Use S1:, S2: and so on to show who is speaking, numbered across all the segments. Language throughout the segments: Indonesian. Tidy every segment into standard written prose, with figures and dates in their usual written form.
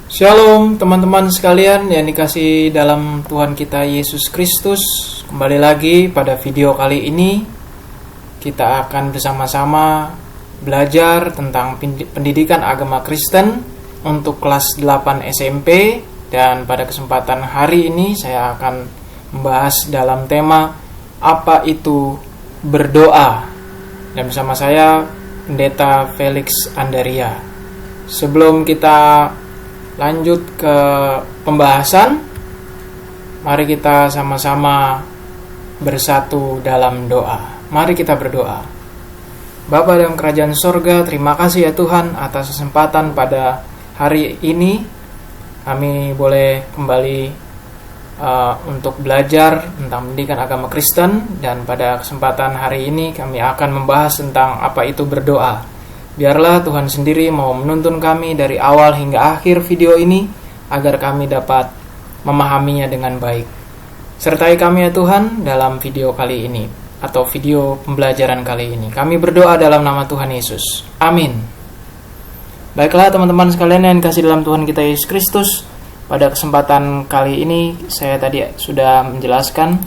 S1: Shalom teman-teman sekalian yang dikasihi dalam Tuhan kita Yesus Kristus. Kembali lagi pada video kali ini kita akan bersama-sama belajar tentang pendidikan agama Kristen untuk kelas 8 SMP. Dan pada kesempatan hari ini saya akan membahas dalam tema apa itu berdoa. Dan bersama saya Pendeta Felix Andaria. Sebelum kita lanjut ke pembahasan, mari kita sama-sama bersatu dalam doa. Mari kita berdoa. Bapa dalam kerajaan sorga, terima kasih ya Tuhan atas kesempatan pada hari ini kami boleh kembali untuk belajar tentang pendidikan agama Kristen. Dan pada kesempatan hari ini kami akan membahas tentang apa itu berdoa. Biarlah Tuhan sendiri mau menuntun kami dari awal hingga akhir video ini agar kami dapat memahaminya dengan baik. Sertai kami ya Tuhan dalam video kali ini atau video pembelajaran kali ini. Kami berdoa dalam nama Tuhan Yesus. Amin. Baiklah teman-teman sekalian yang dikasihi dalam Tuhan kita Yesus Kristus, pada kesempatan kali ini saya tadi sudah menjelaskan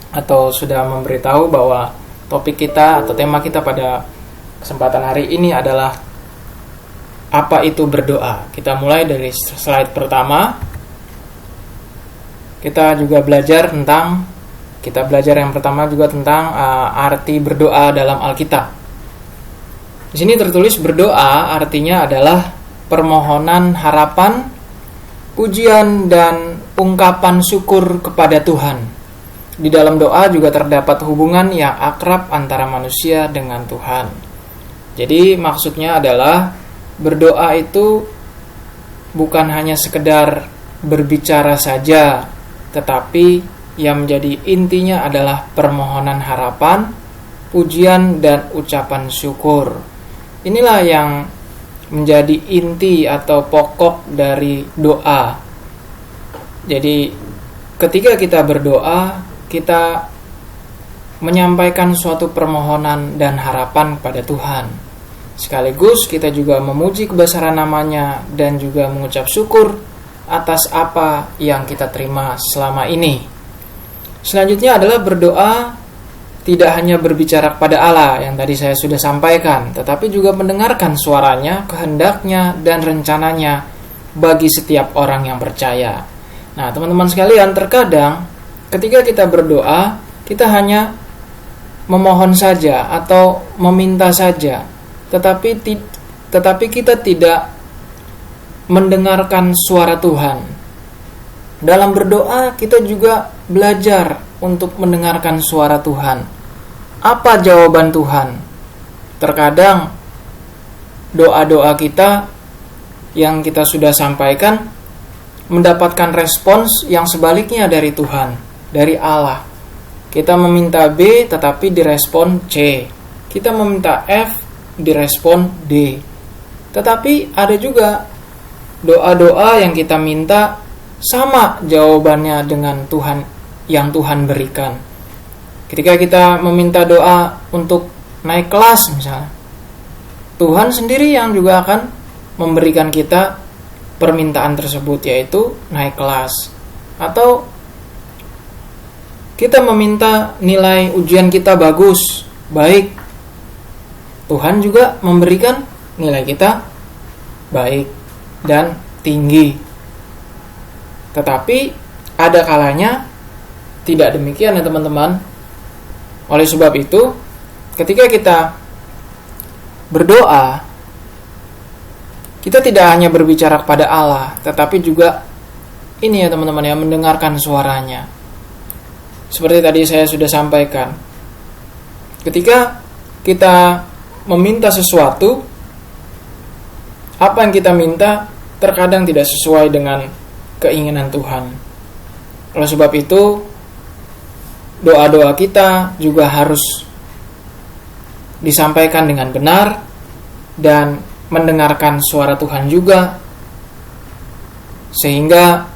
S1: atau sudah memberitahu bahwa topik kita atau tema kita pada kesempatan hari ini adalah apa itu berdoa. Kita mulai dari slide pertama. Kita belajar yang pertama juga tentang arti berdoa dalam Alkitab. Di sini tertulis berdoa artinya adalah permohonan harapan, pujian dan ungkapan syukur kepada Tuhan. Di dalam doa juga terdapat hubungan yang akrab antara manusia dengan Tuhan. Jadi maksudnya adalah berdoa itu bukan hanya sekedar berbicara saja, tetapi yang menjadi intinya adalah permohonan harapan, pujian dan ucapan syukur. Inilah yang menjadi inti atau pokok dari doa. Jadi ketika kita berdoa, kita menyampaikan suatu permohonan dan harapan kepada Tuhan. Sekaligus kita juga memuji kebesaran namanya dan juga mengucap syukur atas apa yang kita terima selama ini. Selanjutnya adalah berdoa tidak hanya berbicara kepada Allah yang tadi saya sudah sampaikan, tetapi juga mendengarkan suaranya, kehendaknya dan rencananya bagi setiap orang yang percaya. Nah teman-teman sekalian, terkadang ketika kita berdoa, kita hanya memohon saja atau meminta saja, tetapi kita tidak mendengarkan suara Tuhan. Dalam berdoa kita juga belajar untuk mendengarkan suara Tuhan. Apa jawaban Tuhan? Terkadang doa-doa kita yang kita sudah sampaikan mendapatkan respons yang sebaliknya dari Tuhan, dari Allah. Kita meminta B tetapi direspon C. Kita meminta F direspon D. Tetapi ada juga doa-doa yang kita minta sama jawabannya dengan Tuhan yang Tuhan berikan. Ketika kita meminta doa untuk naik kelas misalnya, Tuhan sendiri yang juga akan memberikan kita permintaan tersebut, yaitu naik kelas. Atau kita meminta nilai ujian kita bagus, baik, Tuhan juga memberikan nilai kita baik dan tinggi. Tetapi ada kalanya tidak demikian ya teman-teman. Oleh sebab itu, ketika kita berdoa, kita tidak hanya berbicara kepada Allah, tetapi juga ini ya teman-teman ya, mendengarkan suaranya. Seperti tadi saya sudah sampaikan, ketika kita meminta sesuatu, apa yang kita minta terkadang tidak sesuai dengan keinginan Tuhan. Oleh sebab itu, doa-doa kita juga harus disampaikan dengan benar dan mendengarkan suara Tuhan juga, sehingga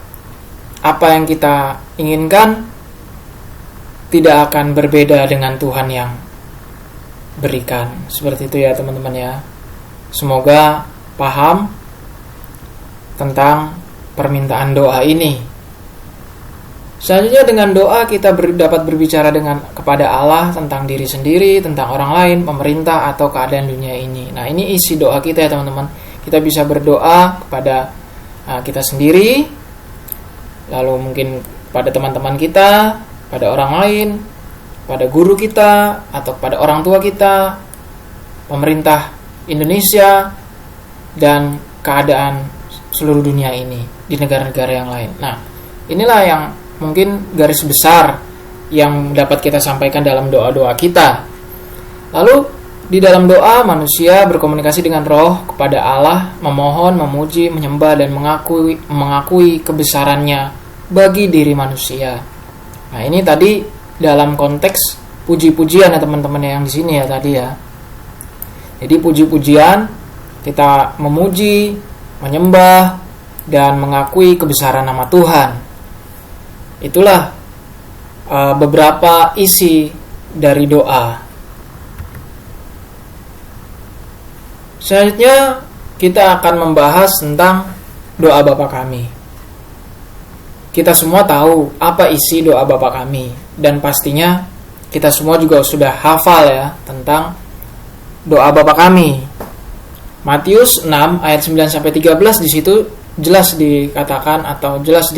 S1: apa yang kita inginkan tidak akan berbeda dengan Tuhan yang berikan. Seperti itu ya teman-teman ya. Semoga paham tentang permintaan doa ini. Selanjutnya dengan doa kita dapat berbicara kepada Allah tentang diri sendiri, tentang orang lain, pemerintah, atau keadaan dunia ini. Nah, ini isi doa kita ya teman-teman. Kita bisa berdoa kepada kita sendiri, lalu mungkin pada teman-teman kita, pada orang lain, pada guru kita, atau pada orang tua kita, pemerintah Indonesia, dan keadaan seluruh dunia ini di negara-negara yang lain. Nah, inilah yang mungkin garis besar yang dapat kita sampaikan dalam doa-doa kita. Lalu di dalam doa manusia berkomunikasi dengan roh kepada Allah, memohon, memuji, menyembah, dan mengakui kebesarannya bagi diri manusia. Nah, ini tadi dalam konteks puji-pujian ya teman-teman yang di sini ya tadi ya. Jadi puji-pujian, kita memuji, menyembah, dan mengakui kebesaran nama Tuhan. Itulah beberapa isi dari doa. Selanjutnya kita akan membahas tentang doa Bapa kami. Kita semua tahu apa isi doa Bapa kami, dan pastinya kita semua juga sudah hafal ya tentang doa Bapa kami. Matius 6 ayat 9 sampai 13 di situ jelas dikatakan atau jelas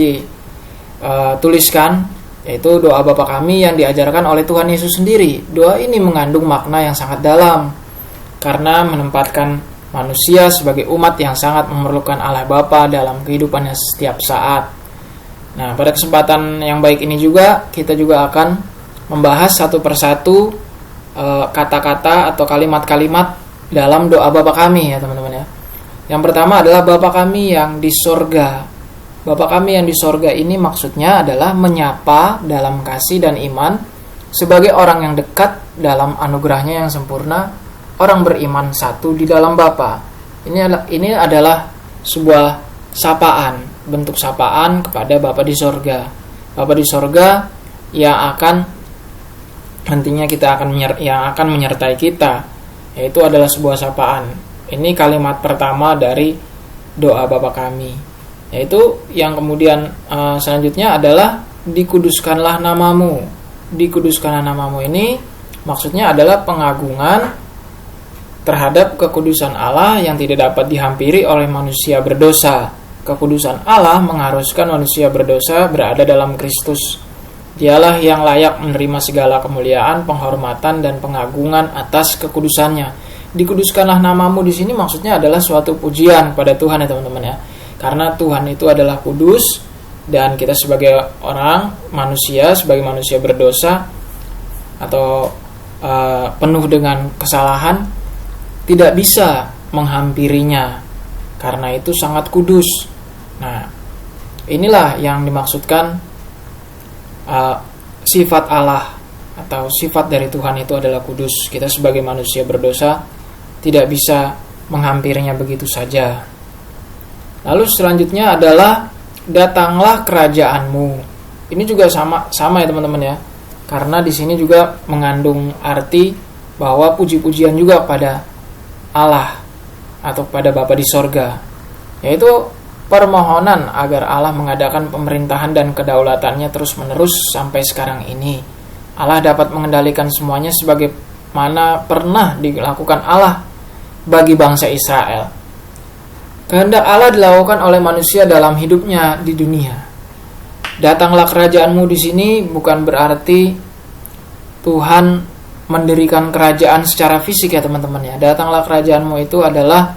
S1: tuliskan, yaitu doa Bapa kami yang diajarkan oleh Tuhan Yesus sendiri. Doa ini mengandung makna yang sangat dalam karena menempatkan manusia sebagai umat yang sangat memerlukan Allah Bapa dalam kehidupannya setiap saat. Nah, pada kesempatan yang baik ini juga kita juga akan membahas satu persatu kata-kata atau kalimat-kalimat dalam doa Bapa kami ya teman-teman ya. Yang pertama adalah Bapa kami yang di sorga. Bapa kami yang di sorga ini maksudnya adalah menyapa dalam kasih dan iman sebagai orang yang dekat dalam anugerahnya yang sempurna, orang beriman satu di dalam Bapa. Ini adalah sebuah sapaan, bentuk sapaan kepada Bapa di sorga. Bapa di sorga yang akan nantinya yang akan menyertai kita, yaitu adalah sebuah sapaan. Ini kalimat pertama dari doa Bapa kami. Yaitu yang kemudian selanjutnya adalah dikuduskanlah namamu. Dikuduskanlah namamu ini maksudnya adalah pengagungan terhadap kekudusan Allah yang tidak dapat dihampiri oleh manusia berdosa. Kekudusan Allah mengharuskan manusia berdosa berada dalam Kristus. Dialah yang layak menerima segala kemuliaan, penghormatan, dan pengagungan atas kekudusannya. Dikuduskanlah namamu di sini maksudnya adalah suatu pujian kepada Tuhan ya teman-teman ya. Karena Tuhan itu adalah kudus, dan kita sebagai sebagai manusia berdosa atau penuh dengan kesalahan, tidak bisa menghampirinya karena itu sangat kudus. Nah, inilah yang dimaksudkan sifat Allah atau sifat dari Tuhan itu adalah kudus. Kita sebagai manusia berdosa tidak bisa menghampirinya begitu saja. Lalu selanjutnya adalah datanglah kerajaanmu. Ini juga sama ya teman-teman ya. Karena di sini juga mengandung arti bahwa puji-pujian juga pada Allah atau pada Bapa di sorga, yaitu permohonan agar Allah mengadakan pemerintahan dan kedaulatannya terus-menerus sampai sekarang ini. Allah dapat mengendalikan semuanya sebagaimana pernah dilakukan Allah bagi bangsa Israel. Kehendak Allah dilakukan oleh manusia dalam hidupnya di dunia. Datanglah kerajaanmu di sini bukan berarti Tuhan mendirikan kerajaan secara fisik ya teman-teman ya. Datanglah kerajaanmu itu adalah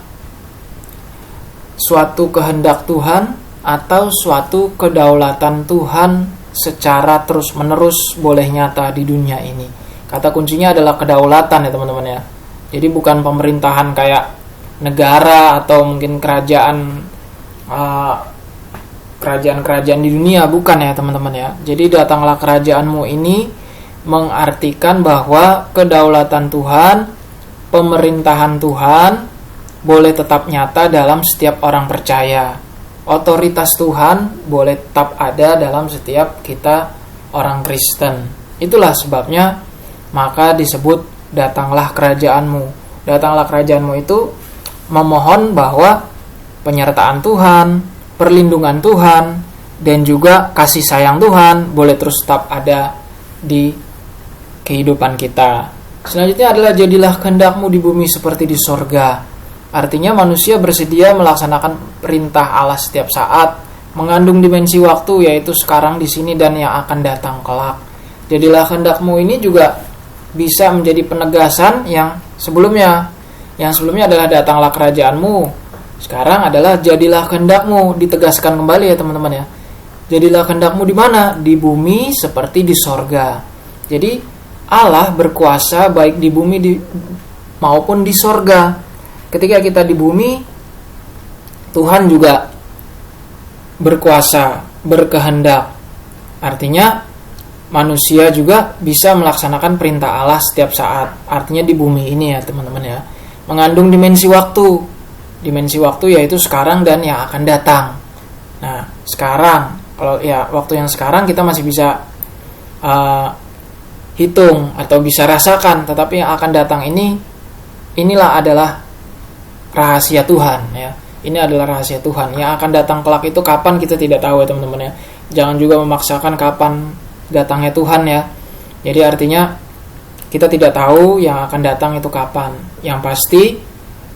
S1: suatu kehendak Tuhan atau suatu kedaulatan Tuhan secara terus-menerus boleh nyata di dunia ini. Kata kuncinya adalah kedaulatan ya teman-teman ya. Jadi bukan pemerintahan kayak negara atau mungkin kerajaan di dunia, bukan ya teman-teman ya. Jadi datanglah kerajaanmu ini mengartikan bahwa kedaulatan Tuhan, pemerintahan Tuhan boleh tetap nyata dalam setiap orang percaya. Otoritas Tuhan boleh tetap ada dalam setiap kita orang Kristen. Itulah sebabnya maka disebut datanglah kerajaanmu. Datanglah kerajaanmu itu memohon bahwa penyertaan Tuhan, perlindungan Tuhan dan juga kasih sayang Tuhan boleh terus tetap ada di kehidupan kita. Selanjutnya adalah jadilah kehendak-Mu di bumi seperti di sorga. Artinya manusia bersedia melaksanakan perintah Allah setiap saat, mengandung dimensi waktu yaitu sekarang di sini dan yang akan datang kelak. Jadilah kehendak-Mu ini juga bisa menjadi penegasan yang sebelumnya. Yang sebelumnya adalah datanglah kerajaan-Mu. Sekarang adalah jadilah kehendak-Mu, ditegaskan kembali ya teman-teman ya. Jadilah kehendak-Mu di mana? Di bumi seperti di sorga. Jadi Allah berkuasa baik di bumi maupun di sorga. Ketika kita di bumi, Tuhan juga berkuasa, berkehendak. Artinya manusia juga bisa melaksanakan perintah Allah setiap saat. Artinya di bumi ini ya teman-teman ya. Mengandung dimensi waktu. Dimensi waktu yaitu sekarang dan yang akan datang. Nah, sekarang, kalau ya waktu yang sekarang kita masih bisa hitung atau bisa rasakan, tetapi yang akan datang inilah adalah rahasia Tuhan ya. Ini adalah rahasia Tuhan. Yang akan datang kelak itu kapan kita tidak tahu ya teman-teman ya. Jangan juga memaksakan kapan datangnya Tuhan ya. Jadi artinya kita tidak tahu yang akan datang itu kapan. Yang pasti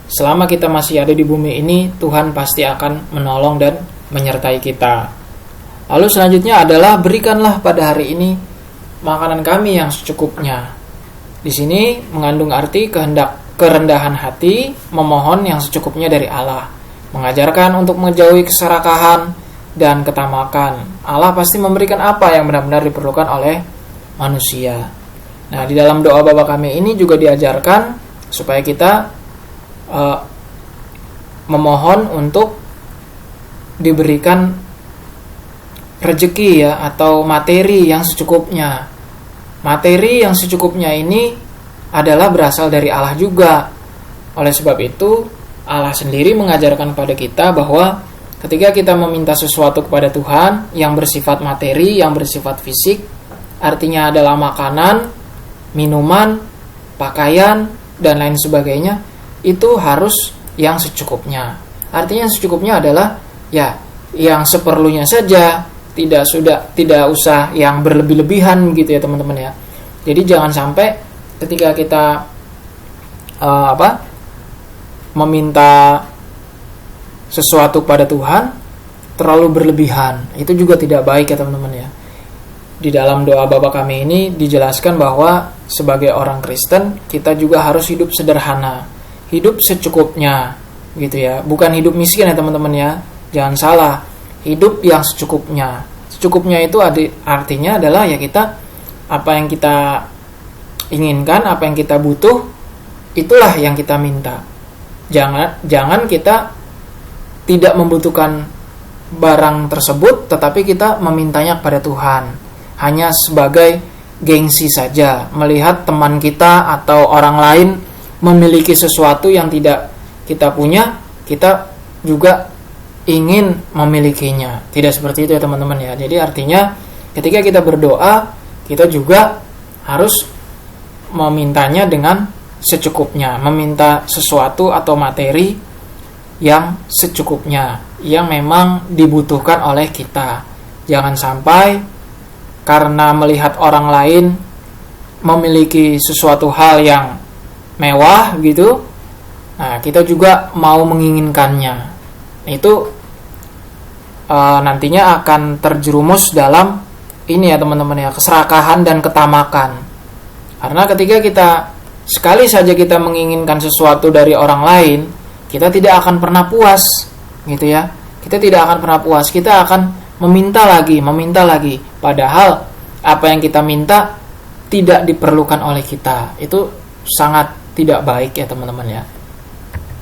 S1: selama kita masih ada di bumi ini, Tuhan pasti akan menolong dan menyertai kita. Lalu selanjutnya adalah berikanlah pada hari ini makanan kami yang secukupnya. Di sini mengandung arti kerendahan hati, memohon yang secukupnya dari Allah. Mengajarkan untuk menjauhi keserakahan dan ketamakan. Allah pasti memberikan apa yang benar-benar diperlukan oleh manusia. Nah, di dalam doa Bapa Kami ini juga diajarkan supaya kita memohon untuk diberikan rezeki ya, atau materi yang secukupnya. Materi yang secukupnya ini adalah berasal dari Allah juga. Oleh sebab itu, Allah sendiri mengajarkan kepada kita bahwa ketika kita meminta sesuatu kepada Tuhan yang bersifat materi, yang bersifat fisik, artinya adalah makanan, minuman, pakaian, dan lain sebagainya, itu harus yang secukupnya. Artinya yang secukupnya adalah ya yang seperlunya saja, tidak usah yang berlebih-lebihan gitu ya teman-teman ya. Jadi jangan sampai ketika kita meminta sesuatu pada Tuhan terlalu berlebihan. Itu juga tidak baik ya teman-teman ya. Di dalam doa Bapa Kami ini dijelaskan bahwa sebagai orang Kristen kita juga harus hidup sederhana, hidup secukupnya gitu ya. Bukan hidup miskin ya teman-teman ya. Jangan salah, hidup yang secukupnya. Secukupnya itu artinya adalah ya kita apa yang kita inginkan, apa yang kita butuh, itulah yang kita minta. Jangan kita tidak membutuhkan barang tersebut, tetapi kita memintanya kepada Tuhan hanya sebagai gengsi saja, melihat teman kita atau orang lain memiliki sesuatu yang tidak kita punya, kita juga ingin memilikinya. Tidak seperti itu ya teman-teman ya. Jadi artinya ketika kita berdoa, kita juga harus memintanya dengan secukupnya, meminta sesuatu atau materi yang secukupnya, yang memang dibutuhkan oleh kita. Jangan sampai karena melihat orang lain memiliki sesuatu hal yang mewah gitu, nah kita juga mau menginginkannya. Itu nantinya akan terjerumus dalam ini ya teman-teman ya, keserakahan dan ketamakan. Karena ketika kita sekali saja kita menginginkan sesuatu dari orang lain, kita tidak akan pernah puas gitu ya. Kita tidak akan pernah puas, kita akan meminta lagi. Padahal apa yang kita minta tidak diperlukan oleh kita. Itu sangat tidak baik ya teman-teman ya.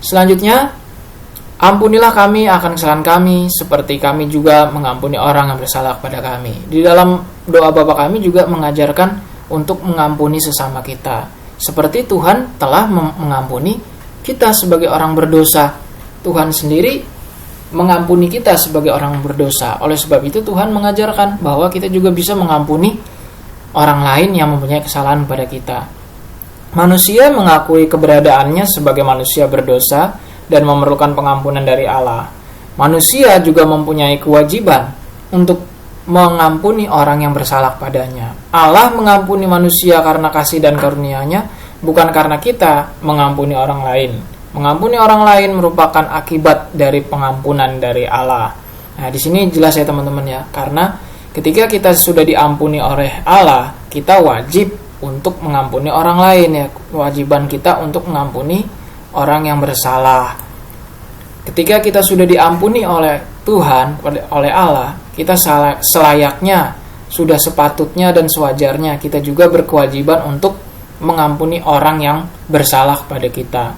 S1: Selanjutnya, ampunilah kami akan kesalahan kami seperti kami juga mengampuni orang yang bersalah kepada kami. Di dalam doa Bapa Kami juga mengajarkan untuk mengampuni sesama kita, seperti Tuhan telah mengampuni kita sebagai orang berdosa. Tuhan sendiri mengampuni kita sebagai orang berdosa. Oleh sebab itu Tuhan mengajarkan bahwa kita juga bisa mengampuni orang lain yang mempunyai kesalahan pada kita. Manusia mengakui keberadaannya sebagai manusia berdosa dan memerlukan pengampunan dari Allah. manusia juga mempunyai kewajiban untuk mengampuni orang yang bersalah padanya. Allah mengampuni manusia karena kasih dan karunia-Nya, bukan karena kita mengampuni orang lain. Mengampuni orang lain merupakan akibat dari pengampunan dari Allah. Nah, di sini jelas ya teman-teman ya, karena ketika kita sudah diampuni oleh Allah, kita wajib untuk mengampuni orang lain ya. Kewajiban kita untuk mengampuni orang yang bersalah. Ketika kita sudah diampuni oleh Tuhan, oleh Allah, kita selayaknya, sudah sepatutnya dan sewajarnya kita juga berkewajiban untuk mengampuni orang yang bersalah pada kita.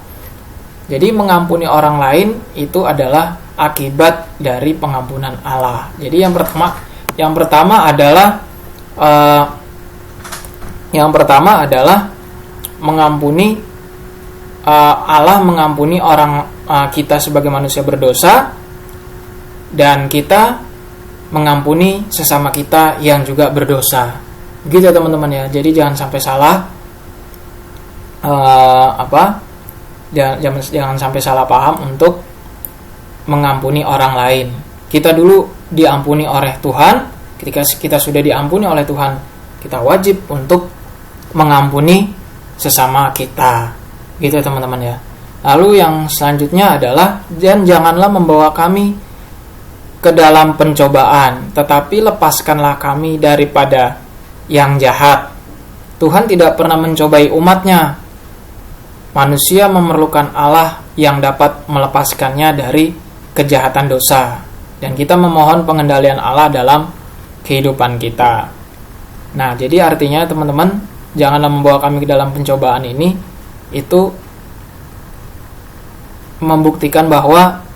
S1: Jadi mengampuni orang lain itu adalah akibat dari pengampunan Allah. Jadi yang pertama adalah mengampuni Allah mengampuni orang kita sebagai manusia berdosa, dan kita mengampuni sesama kita yang juga berdosa. Begitu ya teman-teman ya. Jadi jangan sampai salah jangan sampai salah paham untuk mengampuni orang lain. Kita dulu diampuni oleh Tuhan. Ketika kita sudah diampuni oleh Tuhan, kita wajib untuk mengampuni sesama kita. Gitu ya teman-teman ya. Lalu yang selanjutnya adalah, dan janganlah membawa kami ke dalam pencobaan, tetapi lepaskanlah kami daripada yang jahat. Tuhan tidak pernah mencobai umatnya. Manusia memerlukan Allah yang dapat melepaskannya dari kejahatan dosa, dan kita memohon pengendalian Allah dalam kehidupan kita. Nah, jadi artinya teman-teman, janganlah membawa kami ke dalam pencobaan ini, itu membuktikan bahwa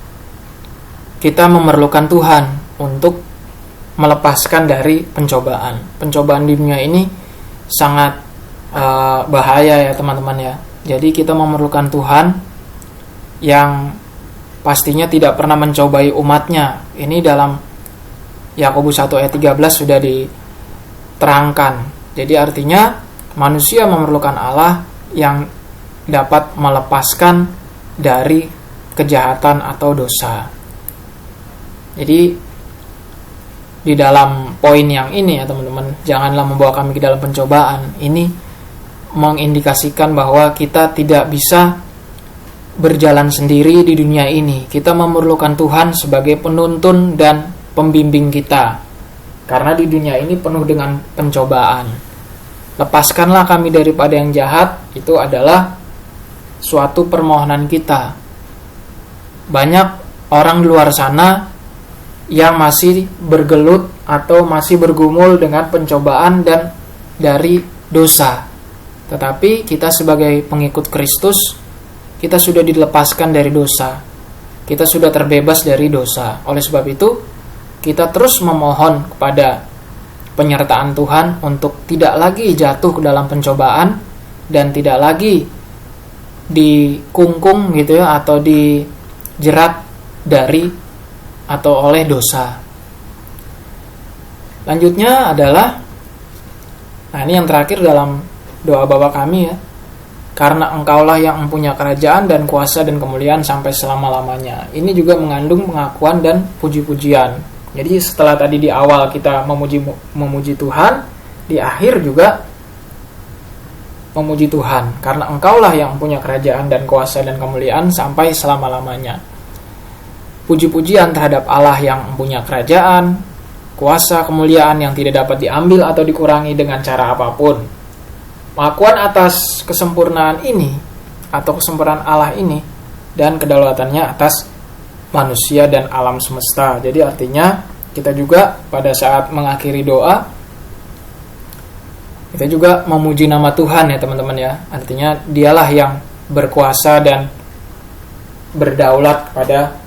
S1: kita memerlukan Tuhan untuk melepaskan dari pencobaan. Pencobaan di dunia ini sangat bahaya ya teman-teman ya. Jadi kita memerlukan Tuhan yang pastinya tidak pernah mencobai umatnya. Ini dalam Yakobus 1 ayat 13 sudah diterangkan. Jadi artinya manusia memerlukan Allah yang dapat melepaskan dari kejahatan atau dosa. Jadi di dalam poin yang ini ya teman-teman, janganlah membawa kami ke dalam pencobaan, ini mengindikasikan bahwa kita tidak bisa berjalan sendiri di dunia ini. Kita memerlukan Tuhan sebagai penuntun dan pembimbing kita, karena di dunia ini penuh dengan pencobaan. Lepaskanlah kami daripada yang jahat, itu adalah suatu permohonan kita. Banyak orang di luar sana yang masih bergelut atau masih bergumul dengan pencobaan dan dari dosa. Tetapi kita sebagai pengikut Kristus, kita sudah dilepaskan dari dosa. Kita sudah terbebas dari dosa. Oleh sebab itu, kita terus memohon kepada penyertaan Tuhan untuk tidak lagi jatuh ke dalam pencobaan dan tidak lagi dikungkung gitu ya, atau dijerat dari atau oleh dosa. Lanjutnya adalah, nah ini yang terakhir dalam doa Bapa kami ya, karena Engkaulah yang mempunyai kerajaan dan kuasa dan kemuliaan sampai selama-lamanya. Ini juga mengandung pengakuan dan puji-pujian. Jadi setelah tadi di awal kita memuji Tuhan, di akhir juga memuji Tuhan, karena Engkaulah yang punya kerajaan dan kuasa dan kemuliaan sampai selama-lamanya. Puji-pujian terhadap Allah yang punya kerajaan, kuasa, kemuliaan yang tidak dapat diambil atau dikurangi dengan cara apapun. Pengakuan atas kesempurnaan ini atau kesempurnaan Allah ini dan kedaulatannya atas manusia dan alam semesta. Jadi artinya kita juga pada saat mengakhiri doa, kita juga memuji nama Tuhan ya teman-teman ya. Artinya dialah yang berkuasa dan berdaulat pada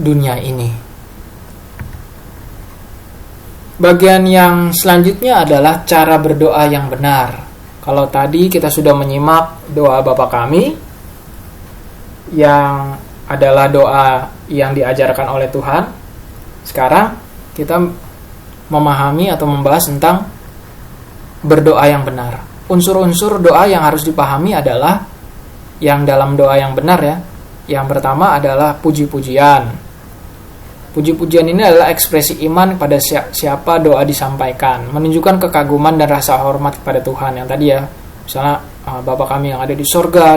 S1: dunia ini. Bagian yang selanjutnya adalah cara berdoa yang benar. Kalau tadi kita sudah menyimak doa Bapa kami yang adalah doa yang diajarkan oleh Tuhan. Sekarang kita memahami atau membahas tentang berdoa yang benar. Unsur-unsur doa yang harus dipahami adalah yang dalam doa yang benar ya. Yang pertama adalah puji-pujian. Puji-pujian ini adalah ekspresi iman pada siapa doa disampaikan, menunjukkan kekaguman dan rasa hormat kepada Tuhan. Yang tadi ya, misalnya Bapa kami yang ada di sorga,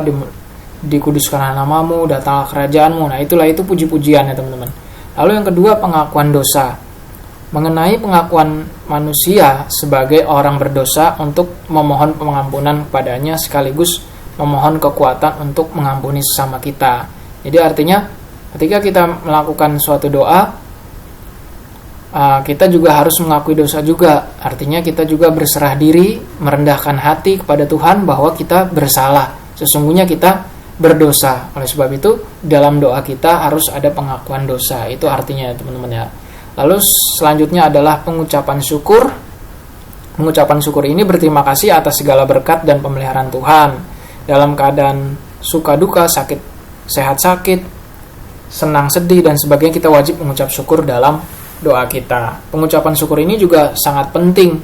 S1: dikuduskanlah namamu, datanglah kerajaanmu. Nah itu puji-pujian ya teman-teman. Lalu yang kedua, pengakuan dosa. Mengenai pengakuan manusia sebagai orang berdosa untuk memohon pengampunan kepadanya, sekaligus memohon kekuatan untuk mengampuni sesama kita. Jadi artinya ketika kita melakukan suatu doa, kita juga harus mengakui dosa juga. Artinya kita juga berserah diri, merendahkan hati kepada Tuhan bahwa kita bersalah. Sesungguhnya kita berdosa. Oleh sebab itu, dalam doa kita harus ada pengakuan dosa. Itu artinya teman-teman ya. Lalu selanjutnya adalah pengucapan syukur. Pengucapan syukur ini berterima kasih atas segala berkat dan pemeliharaan Tuhan. Dalam keadaan suka duka, sakit, sehat sakit, senang sedih dan sebagainya, kita wajib mengucap syukur dalam doa kita. Pengucapan syukur ini juga sangat penting.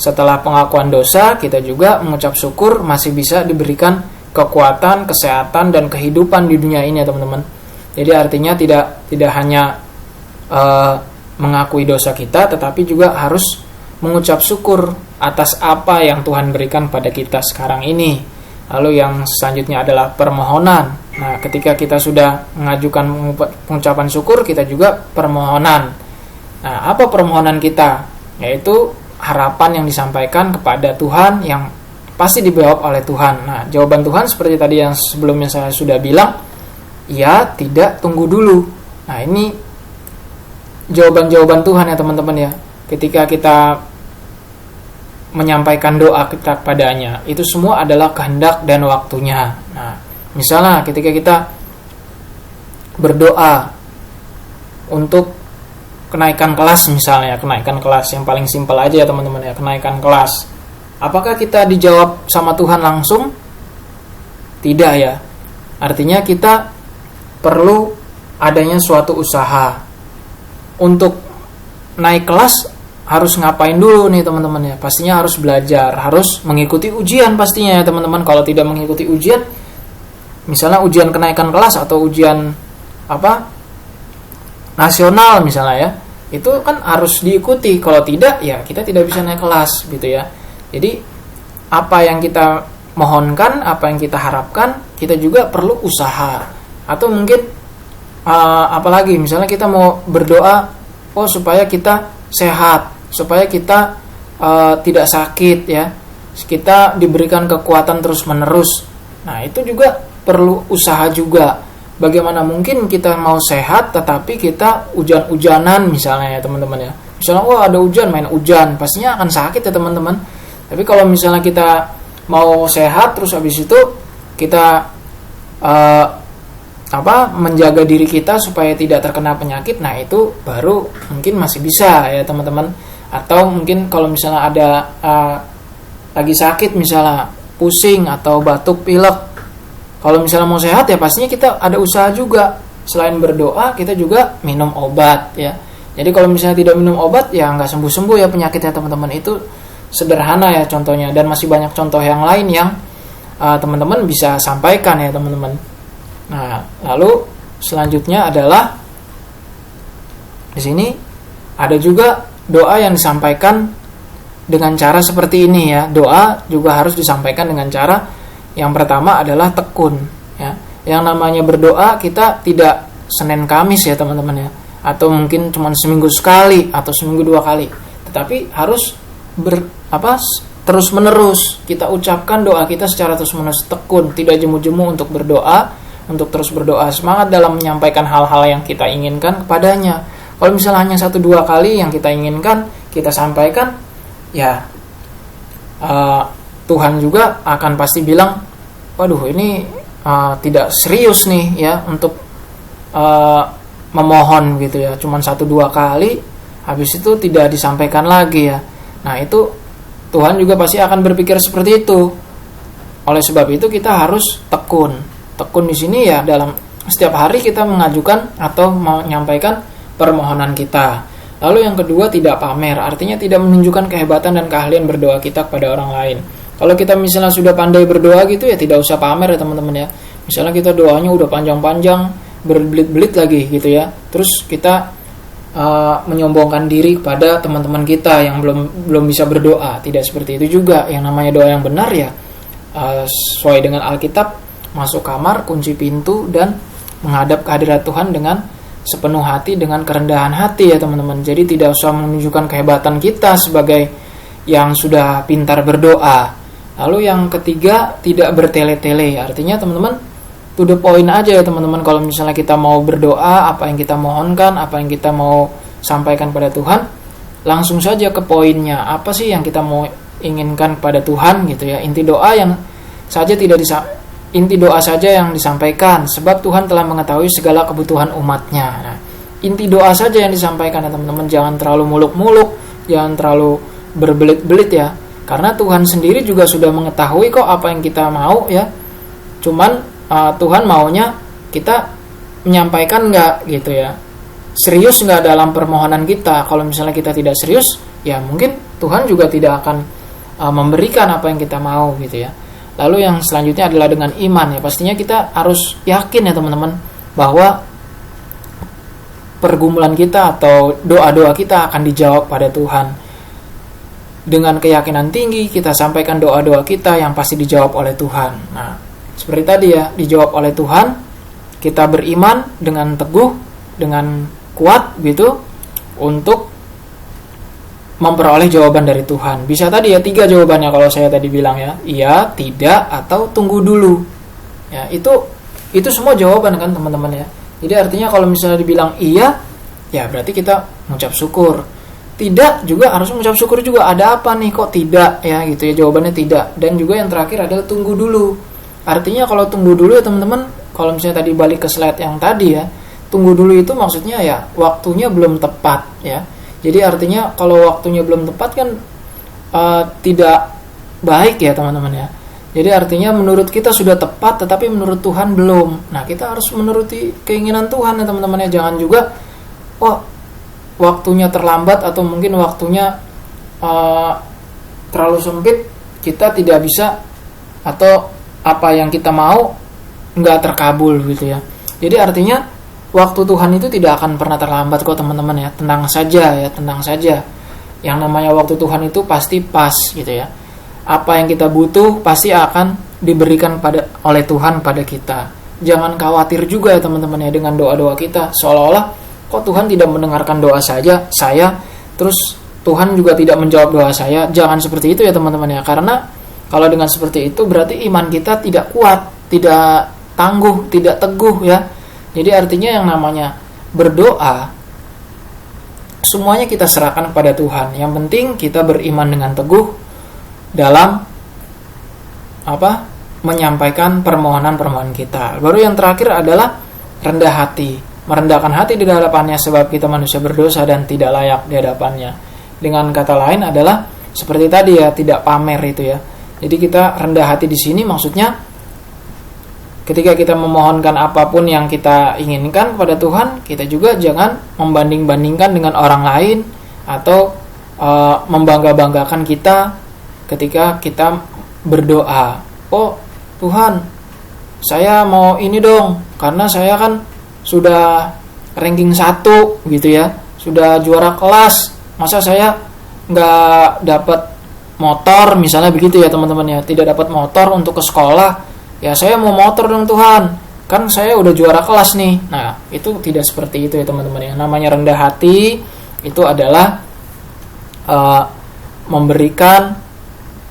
S1: Setelah pengakuan dosa, kita juga mengucap syukur masih bisa diberikan kekuatan, kesehatan dan kehidupan di dunia ini ya teman-teman. Jadi artinya tidak hanya mengakui dosa kita, tetapi juga harus mengucap syukur atas apa yang Tuhan berikan pada kita sekarang ini. Lalu yang selanjutnya adalah permohonan. Nah, ketika kita sudah mengajukan pengucapan syukur, kita juga permohonan. Nah, apa permohonan kita? Yaitu harapan yang disampaikan kepada Tuhan yang pasti dijawab oleh Tuhan. Nah, jawaban Tuhan seperti tadi yang sebelumnya saya sudah bilang, ya, tidak, tunggu dulu. Nah, ini jawaban-jawaban Tuhan ya teman-teman ya. Ketika kita menyampaikan doa kita padanya, itu semua adalah kehendak dan waktunya. Nah, misalnya ketika kita berdoa untuk kenaikan kelas misalnya, kenaikan kelas yang paling simpel aja ya teman-teman ya, kenaikan kelas. Apakah kita dijawab sama Tuhan langsung? Tidak ya. Artinya kita perlu adanya suatu usaha. Untuk naik kelas harus ngapain dulu nih teman-teman ya? Pastinya harus belajar, harus mengikuti ujian pastinya ya teman-teman. Kalau tidak mengikuti ujian, misalnya ujian kenaikan kelas atau ujian nasional misalnya ya, itu kan harus diikuti. Kalau tidak ya kita tidak bisa naik kelas gitu ya. Jadi apa yang kita mohonkan, apa yang kita harapkan, kita juga perlu usaha. Atau mungkin apalagi misalnya kita mau berdoa supaya kita sehat, supaya kita tidak sakit ya, kita diberikan kekuatan terus menerus. Nah itu juga perlu usaha juga. Bagaimana mungkin kita mau sehat tetapi kita hujan-hujanan misalnya ya teman-teman ya. Misalnya ada hujan, main hujan, pastinya akan sakit ya teman-teman. Tapi kalau misalnya kita mau sehat terus habis itu kita menjaga diri kita supaya tidak terkena penyakit, nah itu baru mungkin masih bisa ya teman-teman. Atau mungkin kalau misalnya ada lagi sakit, misalnya pusing atau batuk pilek, kalau misalnya mau sehat ya pastinya kita ada usaha juga. Selain berdoa kita juga minum obat ya. Jadi kalau misalnya tidak minum obat ya nggak sembuh-sembuh ya penyakitnya teman-teman. Itu sederhana ya contohnya, dan masih banyak contoh yang lain yang teman-teman bisa sampaikan ya teman-teman. Nah, lalu selanjutnya adalah di sini ada juga doa yang disampaikan dengan cara seperti ini ya. Doa juga harus disampaikan dengan cara yang pertama adalah tekun ya. Yang namanya berdoa kita tidak Senin Kamis ya teman-teman ya, atau mungkin cuma seminggu sekali atau seminggu 2 kali, tetapi harus terus menerus kita ucapkan doa kita secara terus menerus, tekun, tidak jemu-jemu untuk berdoa, untuk terus berdoa, semangat dalam menyampaikan hal-hal yang kita inginkan kepadanya. Kalau misalnya hanya 1-2 kali yang kita inginkan kita sampaikan, ya Tuhan juga akan pasti bilang, waduh ini tidak serius nih ya untuk memohon gitu ya, cuman 1-2 kali habis itu tidak disampaikan lagi ya. Nah itu Tuhan juga pasti akan berpikir seperti itu. Oleh sebab itu kita harus tekun di sini ya, dalam setiap hari kita mengajukan atau menyampaikan permohonan kita. Lalu yang kedua, tidak pamer, artinya tidak menunjukkan kehebatan dan keahlian berdoa kita kepada orang lain. Kalau kita misalnya sudah pandai berdoa gitu ya tidak usah pamer ya teman-teman ya. Misalnya kita doanya udah panjang-panjang, berbelit-belit lagi gitu ya. Terus kita menyombongkan diri kepada teman-teman kita yang belum bisa berdoa. Tidak seperti itu juga. Yang namanya doa yang benar ya sesuai dengan Alkitab, masuk kamar, kunci pintu, dan menghadap kehadirat Tuhan dengan sepenuh hati, dengan kerendahan hati ya teman-teman. Jadi tidak usah menunjukkan kehebatan kita sebagai yang sudah pintar berdoa. Lalu yang ketiga, tidak bertele-tele. Artinya teman-teman, to the point aja ya teman-teman. Kalau misalnya kita mau berdoa, apa yang kita mohonkan, apa yang kita mau sampaikan pada Tuhan, langsung saja ke poinnya. Apa sih yang kita mau inginkan pada Tuhan gitu ya. Inti doa saja yang disampaikan, sebab Tuhan telah mengetahui segala kebutuhan umatnya. Nah, inti doa saja yang disampaikan ya teman-teman. Jangan terlalu muluk-muluk, jangan terlalu berbelit-belit ya. Karena Tuhan sendiri juga sudah mengetahui kok apa yang kita mau ya. Cuman Tuhan maunya kita menyampaikan enggak gitu ya. Serius enggak dalam permohonan kita. Kalau misalnya kita tidak serius, ya mungkin Tuhan juga tidak akan memberikan apa yang kita mau gitu ya. Lalu yang selanjutnya adalah dengan iman ya. Pastinya kita harus yakin ya teman-teman bahwa pergumulan kita atau doa-doa kita akan dijawab pada Tuhan. Dengan keyakinan tinggi kita sampaikan doa-doa kita yang pasti dijawab oleh Tuhan. Nah, seperti tadi ya, dijawab oleh Tuhan. Kita beriman dengan teguh, dengan kuat gitu untuk memperoleh jawaban dari Tuhan. Bisa tadi ya 3 jawabannya kalau saya tadi bilang ya, iya, tidak, atau tunggu dulu. Ya, itu semua jawaban kan teman-teman ya. Jadi artinya kalau misalnya dibilang iya, ya berarti kita mengucap syukur. Tidak juga harus mengucap syukur juga. Ada apa nih kok tidak ya gitu ya, jawabannya tidak. Dan juga yang terakhir adalah tunggu dulu. Artinya kalau tunggu dulu ya teman-teman, kalau misalnya tadi balik ke slide yang tadi ya, tunggu dulu itu maksudnya ya waktunya belum tepat ya. Jadi artinya kalau waktunya belum tepat kan tidak baik ya teman-teman ya. Jadi artinya menurut kita sudah tepat tetapi menurut Tuhan belum. Nah, kita harus menuruti keinginan Tuhan ya teman-teman ya. Jangan juga waktunya terlambat atau mungkin waktunya terlalu sempit, kita tidak bisa, atau apa yang kita mau nggak terkabul gitu ya. Jadi artinya waktu Tuhan itu tidak akan pernah terlambat kok teman-teman ya. Tenang saja. Yang namanya waktu Tuhan itu pasti pas gitu ya. Apa yang kita butuh pasti akan diberikan oleh Tuhan pada kita. Jangan khawatir juga ya teman-teman ya dengan doa-doa kita. Seolah-olah kok Tuhan tidak mendengarkan doa saya, terus Tuhan juga tidak menjawab doa saya. Jangan seperti itu ya teman-teman ya. Karena kalau dengan seperti itu berarti iman kita tidak kuat, tidak tangguh, tidak teguh ya. Jadi artinya yang namanya berdoa, semuanya kita serahkan kepada Tuhan. Yang penting kita beriman dengan teguh dalam menyampaikan permohonan-permohonan kita. Baru yang terakhir adalah rendah hati. Merendahkan hati di hadapannya sebab kita manusia berdosa dan tidak layak di hadapannya. Dengan kata lain adalah seperti tadi ya, tidak pamer itu ya. Jadi kita rendah hati di sini maksudnya ketika kita memohonkan apapun yang kita inginkan kepada Tuhan, kita juga jangan membanding-bandingkan dengan orang lain atau membangga-banggakan kita ketika kita berdoa. Oh Tuhan, saya mau ini dong, karena saya kan sudah ranking 1 gitu ya, sudah juara kelas, masa saya nggak dapat motor misalnya begitu ya teman-teman ya, tidak dapat motor untuk ke sekolah. Ya saya mau motor dong Tuhan, kan saya udah juara kelas nih. Nah itu tidak seperti itu ya teman-teman ya. Namanya rendah hati itu adalah memberikan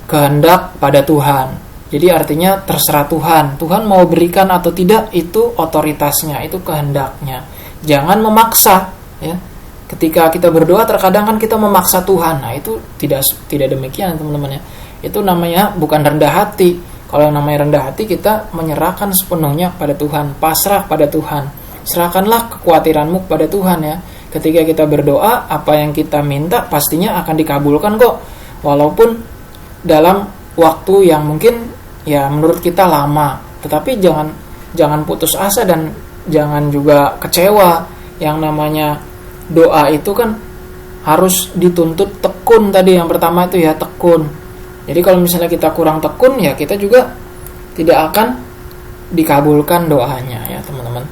S1: kehendak pada Tuhan. Jadi artinya terserah Tuhan. Tuhan mau berikan atau tidak itu otoritasnya, itu kehendaknya. Jangan memaksa ya. Ketika kita berdoa terkadang kan kita memaksa Tuhan. Nah itu tidak demikian teman-teman ya. Itu namanya bukan rendah hati. Kalau yang namanya rendah hati, kita menyerahkan sepenuhnya pada Tuhan, pasrah pada Tuhan. Serahkanlah kekhawatiranmu pada Tuhan ya. Ketika kita berdoa, apa yang kita minta pastinya akan dikabulkan kok. Walaupun dalam waktu yang mungkin ya menurut kita lama. Tetapi jangan putus asa dan jangan juga kecewa. Yang namanya doa itu kan harus dituntut tekun tadi. Yang pertama itu ya tekun. Jadi kalau misalnya kita kurang tekun ya kita juga tidak akan dikabulkan doanya ya teman-teman.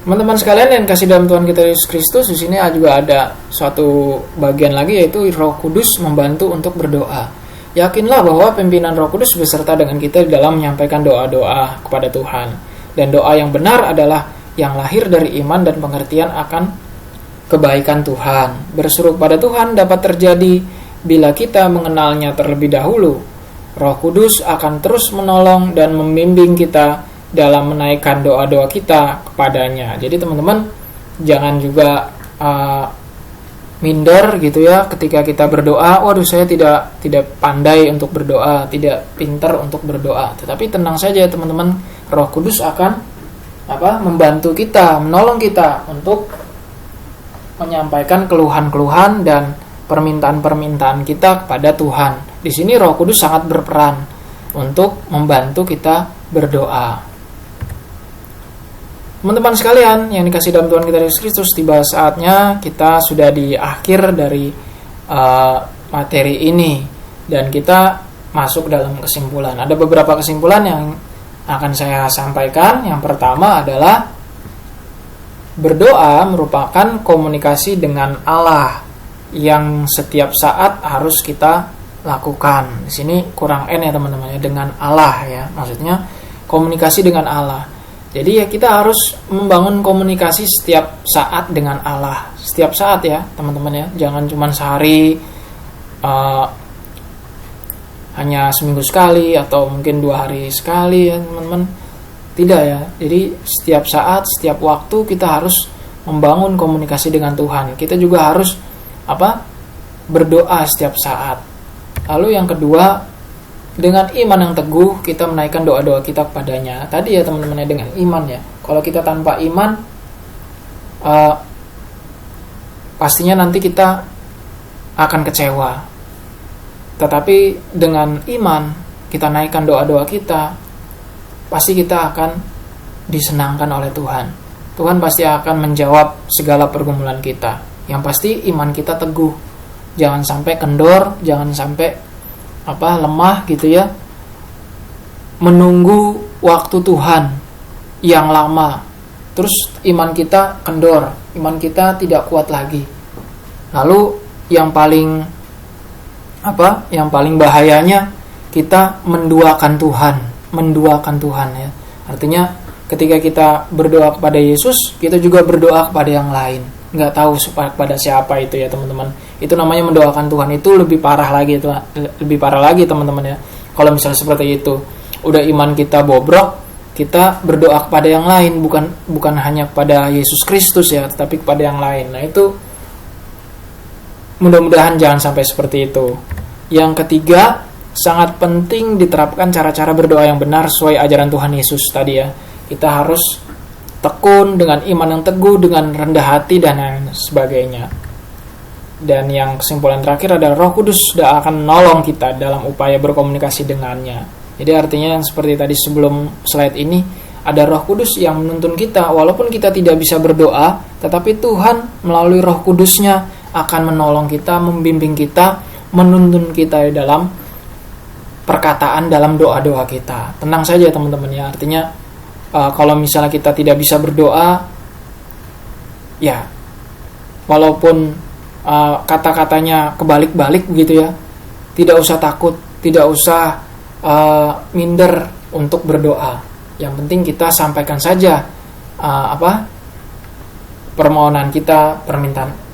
S1: Teman-teman sekalian yang kasih dalam Tuhan kita Yesus Kristus, di sini juga ada suatu bagian lagi, yaitu Roh Kudus membantu untuk berdoa. Yakinlah bahwa pimpinan Roh Kudus beserta dengan kita dalam menyampaikan doa-doa kepada Tuhan. Dan doa yang benar adalah yang lahir dari iman dan pengertian akan kebaikan Tuhan. Berseru pada Tuhan dapat terjadi bila kita mengenalnya terlebih dahulu. Roh Kudus akan terus menolong dan membimbing kita dalam menaikkan doa-doa kita kepadanya. Jadi teman-teman jangan juga minder gitu ya ketika kita berdoa. Waduh, saya tidak pandai untuk berdoa, tidak pintar untuk berdoa. Tetapi tenang saja teman-teman, Roh Kudus akan membantu kita, menolong kita untuk menyampaikan keluhan-keluhan dan permintaan-permintaan kita kepada Tuhan. Di sini Roh Kudus sangat berperan untuk membantu kita berdoa. Teman-teman sekalian yang dikasih dalam Tuhan kita Yesus Kristus, tiba saatnya kita sudah di akhir dari materi ini dan kita masuk dalam kesimpulan. Ada beberapa kesimpulan yang akan saya sampaikan. Yang pertama adalah berdoa merupakan komunikasi dengan Allah yang setiap saat harus kita lakukan. Di sini kurang N ya teman-teman ya, dengan Allah ya. Maksudnya komunikasi dengan Allah. Jadi ya kita harus membangun komunikasi setiap saat dengan Allah. Setiap saat ya teman-teman ya. Jangan cuma sehari, hanya seminggu sekali atau mungkin 2 hari sekali ya teman-teman. Tidak ya. Jadi setiap saat, setiap waktu kita harus membangun komunikasi dengan Tuhan. Kita juga harus berdoa setiap saat. Lalu yang kedua, dengan iman yang teguh kita menaikkan doa-doa kita kepadanya. Tadi ya teman-teman ya, dengan iman ya. Kalau kita tanpa iman, pastinya nanti kita akan kecewa. Tetapi dengan iman kita naikkan doa-doa kita, pasti kita akan disenangkan oleh Tuhan. Tuhan pasti akan menjawab segala pergumulan kita. Yang pasti iman kita teguh. Jangan sampai kendor, jangan sampai lemah gitu ya. Menunggu waktu Tuhan yang lama. Terus iman kita kendor, iman kita tidak kuat lagi. Lalu yang paling bahayanya kita menduakan Tuhan ya. Artinya ketika kita berdoa kepada Yesus, kita juga berdoa kepada yang lain. Nggak tahu kepada siapa itu ya teman-teman. Itu namanya mendoakan Tuhan. Itu lebih parah lagi teman-teman ya. Kalau misalnya seperti itu, udah iman kita bobrok, kita berdoa kepada yang lain, bukan hanya kepada Yesus Kristus ya, tetapi kepada yang lain. Nah itu mudah-mudahan jangan sampai seperti itu. Yang ketiga, sangat penting diterapkan cara-cara berdoa yang benar sesuai ajaran Tuhan Yesus tadi ya. Kita harus tekun dengan iman yang teguh, dengan rendah hati dan lain sebagainya. Dan yang kesimpulan terakhir adalah Roh Kudus sudah akan menolong kita dalam upaya berkomunikasi dengannya. Jadi artinya yang seperti tadi sebelum slide ini, ada Roh Kudus yang menuntun kita. Walaupun kita tidak bisa berdoa, tetapi Tuhan melalui Roh Kudusnya akan menolong kita, membimbing kita, menuntun kita dalam perkataan, dalam doa-doa kita. Tenang saja teman-teman ya. Artinya kalau misalnya kita tidak bisa berdoa, ya walaupun kata-katanya kebalik-balik begitu ya, tidak usah takut, tidak usah minder untuk berdoa. Yang penting kita sampaikan saja permohonan kita,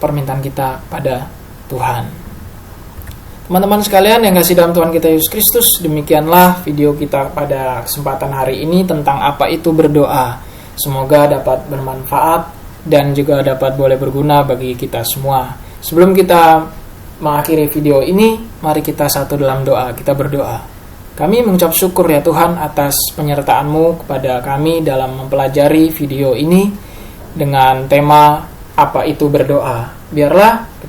S1: permintaan kita pada Tuhan. Teman-teman sekalian yang kasih dalam Tuhan kita Yesus Kristus, demikianlah video kita pada kesempatan hari ini tentang apa itu berdoa. Semoga dapat bermanfaat dan juga dapat boleh berguna bagi kita semua. Sebelum kita mengakhiri video ini, mari kita satu dalam doa. Kita berdoa. Kami mengucap syukur ya Tuhan atas penyertaan-Mu kepada kami dalam mempelajari video ini dengan tema apa itu berdoa. Biarlah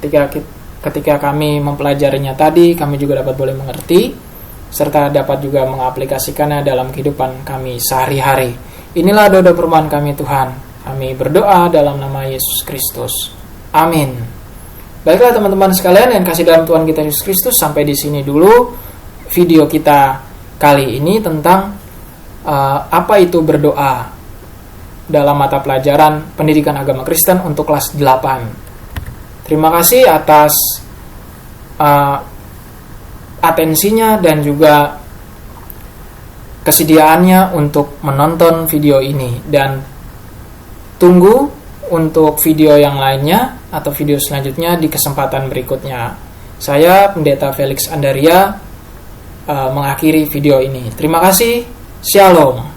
S1: ketika kami mempelajarinya tadi, kami juga dapat boleh mengerti, serta dapat juga mengaplikasikannya dalam kehidupan kami sehari-hari. Inilah doa permohonan kami Tuhan. Kami berdoa dalam nama Yesus Kristus. Amin. Baiklah teman-teman sekalian yang kasih dalam Tuhan kita Yesus Kristus, sampai di sini dulu video kita kali ini tentang apa itu berdoa dalam mata pelajaran Pendidikan Agama Kristen untuk kelas 8. Terima kasih atas atensinya dan juga kesediaannya untuk menonton video ini, dan tunggu untuk video yang lainnya atau video selanjutnya di kesempatan berikutnya. Saya Pendeta Felix Andaria mengakhiri video ini. Terima kasih. Shalom.